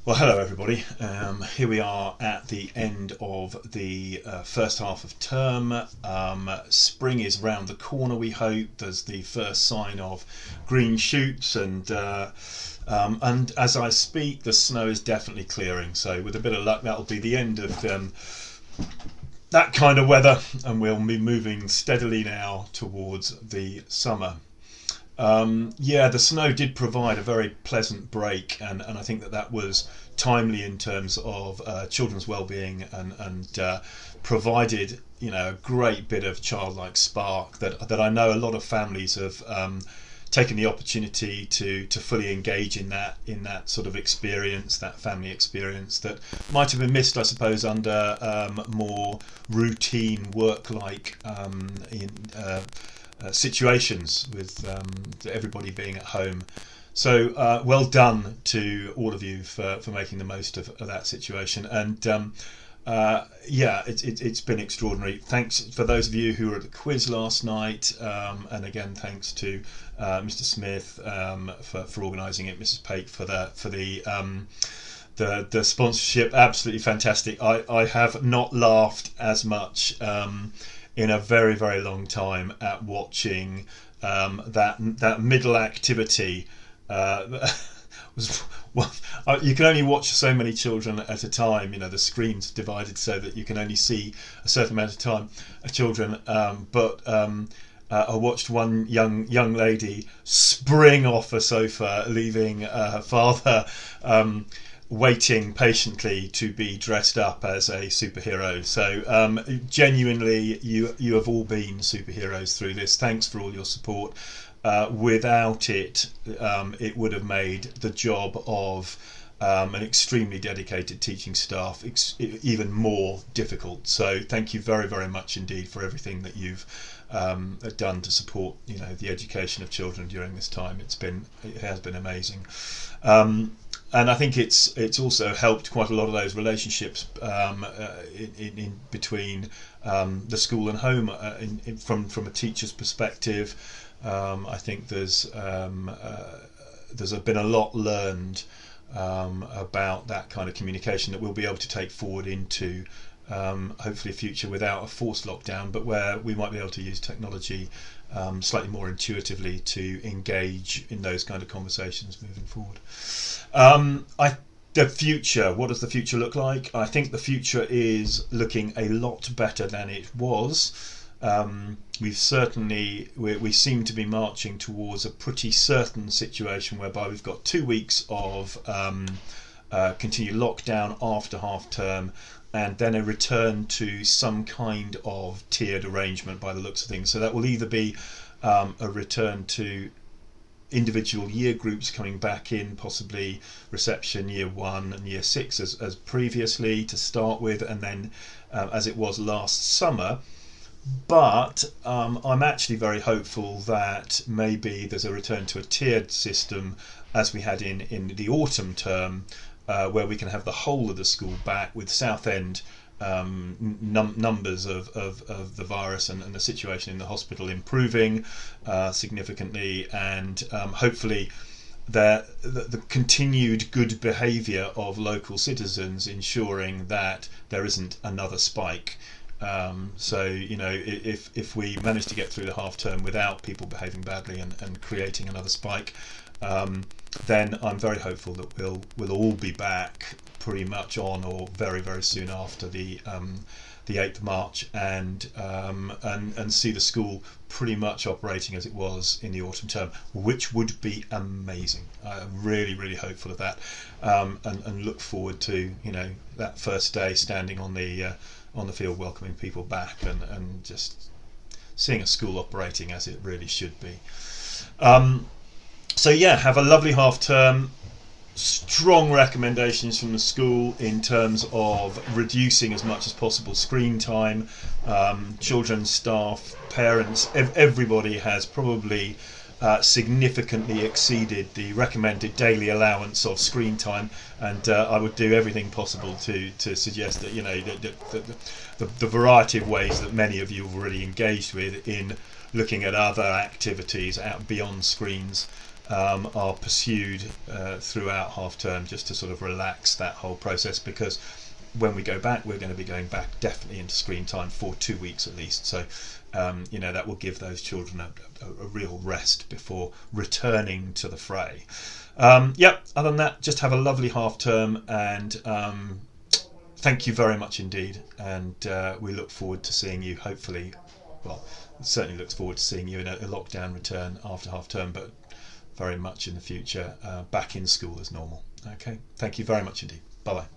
Well, hello everybody. Here we are at the end of the first half of term. Spring is round the corner, we hope. There's the first sign of green shoots, and as I speak, the snow is definitely clearing. So with a bit of luck, that'll be the end of that kind of weather, and we'll be moving steadily now towards the summer. The snow did provide a very pleasant break, and I think that was timely in terms of children's well-being, and provided a great bit of childlike spark that I know a lot of families have taken the opportunity to fully engage in that sort of experience, that family experience that might have been missed, I suppose, under more routine work-like situations with everybody being at home. So well done to all of you for making the most of that situation. And it's been extraordinary. Thanks for those of you who were at the quiz last night, and again thanks to Mr. Smith for organising it, Mrs. Pake for the sponsorship. Absolutely fantastic. I have not laughed as much in a very, very long time at watching that middle activity. You can only watch so many children at a time. The screen's divided so that you can only see a certain amount of time of children. I watched one young lady spring off a sofa, leaving her father waiting patiently to be dressed up as a superhero. So genuinely, you have all been superheroes through this. Thanks for all your support. Without it, it would have made the job of an extremely dedicated teaching staff even more difficult. So thank you very, very much indeed for everything that you've done to support the education of children during this time. It has been amazing. And I think it's also helped quite a lot of those relationships in between the school and home, from a teacher's perspective. I think there's been a lot learned about that kind of communication that we'll be able to take forward into hopefully a future without a forced lockdown, but where we might be able to use technology slightly more intuitively to engage in those kind of conversations moving forward. The future, what does the future look like? I think the future is looking a lot better than it was. We seem to be marching towards a pretty certain situation whereby we've got 2 weeks of continued lockdown after half term, and then a return to some kind of tiered arrangement by the looks of things. So that will either be a return to individual year groups coming back in, possibly reception year 1 and year 6 as previously to start with, and then as it was last summer. But I'm actually very hopeful that maybe there's a return to a tiered system as we had in the autumn term, where we can have the whole of the school back with Southend numbers of the virus and the situation in the hospital improving significantly, and hopefully the continued good behaviour of local citizens ensuring that there isn't another spike. So if we manage to get through the half term without people behaving badly and creating another spike, then I'm very hopeful that we'll all be back pretty much on or very, very soon after the 8th of March, and see the school pretty much operating as it was in the autumn term, which would be amazing. I'm really, really hopeful of that, and look forward to that first day standing on the field welcoming people back, and just seeing a school operating as it really should be. Have a lovely half term. Strong recommendations from the school in terms of reducing as much as possible screen time. Children, staff, parents, everybody has probably significantly exceeded the recommended daily allowance of screen time, and I would do everything possible to suggest that the variety of ways that many of you have already engaged with in looking at other activities out beyond screens are pursued throughout half term, just to sort of relax that whole process, because when we go back, we're going to be going back definitely into screen time for 2 weeks at least. So that will give those children a real rest before returning to the fray. Other than that, just have a lovely half term, and thank you very much indeed, and we look forward to seeing you, hopefully, well, certainly looks forward to seeing you in a lockdown return after half term, but very much in the future back in school as normal. Okay, thank you very much indeed. Bye bye.